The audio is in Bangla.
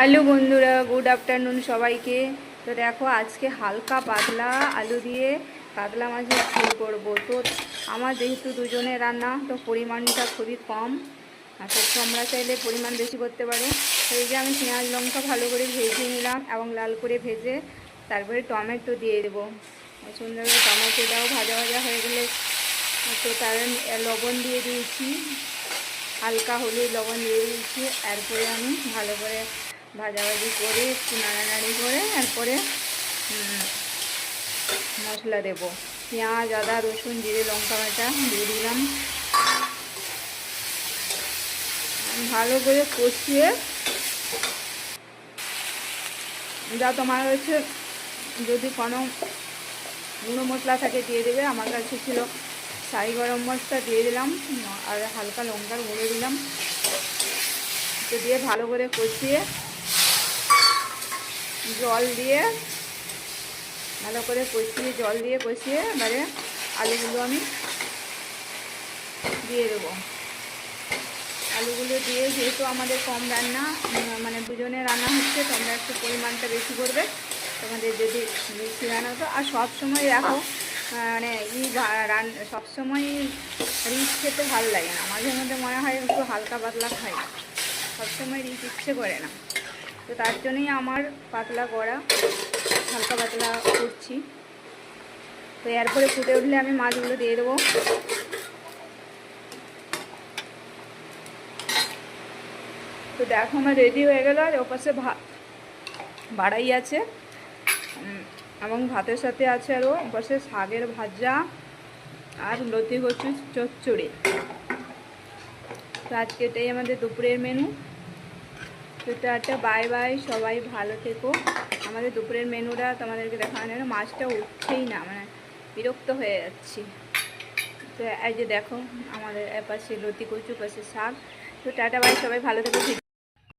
হ্যালো বন্ধুরা, গুড আফটারনুন সবাইকে। তো দেখো, আজকে হালকা পাতলা আলু দিয়ে কাতলা মাছের ঝোল করবো। তো আমার যেহেতু দুজনে রান্না, তো পরিমাণটা খুবই কম। তো তোমরা চাইলে পরিমাণ বেশি করতে পারো। তো এই যে আমি পেঁয়াজ লঙ্কা ভালো করে ভেজে নিলাম এবং লাল করে ভেজে তারপরে টমেটো দিয়ে দেবো। সুন্দর করে টমেটোটাও ভাজা ভাজা হয়ে গেলে তো তার লবণ দিয়ে দিয়েছি, হালকা হলুদ লবণ দিয়ে দিয়েছি। এরপরে আমি ভালো করে ভাজাভাজি করে একটু নাড়ানাড়ি করে এরপরে মশলা দেব। পেঁয়াজ, আদা, রসুন, জিরে, লঙ্কা বাটা দিয়ে দিলাম। ভালো করে কষিয়ে, যা তোমার হচ্ছে যদি কোনো গুঁড়ো মশলা থাকে দিয়ে দেবে। আমার কাছে ছিল শাহি গরম মশলা, দিয়ে দিলাম আর হালকা লঙ্কার গুঁড়ো দিলাম। তো দিয়ে ভালো করে কষিয়ে জল দিয়ে ভালো করে জল দিয়ে কষিয়ে এবারে আলুগুলো আমি দিয়ে দেবো। আলুগুলো দিয়ে, যেহেতু আমাদের কম রান্না, মানে দুজনে রান্না হচ্ছে, তোমরা একটু পরিমাণটা বেশি করবে তোমাদের যদি বেশি রান্না হতো। আর সবসময় দেখো, মানে সবসময় রিচ খেতে ভালো লাগে না, মাঝে মধ্যে মনে হয় একটু হালকা পাতলা খাই, সবসময় রিচ ইচ্ছে করে না। তো তার জন্যই আমার পাতলা করা, হালকা পাতলা করছি। তো এরপরে ফুটে উঠলে আমি মাছগুলো দিয়ে দেবো। তো দেখো আমার রেডি হয়ে গেল। আর ওপাশে বাড়াই আছে এবং ভাতের সাথে আছে আরও ওপাশে শাকের ভাজা আর লতি কচু চচ্চড়ি। তো আজকে এটাই আমাদের দুপুরের মেনু। তো টাটা, বাই বাই, সবাই ভালো থেকো। আমাদের দুপুরের মেনুটা তোমাদেরকে দেখানো, মাছটা উঠছেই না, মানে বিরক্ত হয়ে যাচ্ছি। তো এই যে দেখো আমাদের এপাশে লতি কচু, পাশে শাক। তো টাটা, বাই, সবাই ভালো থেকো।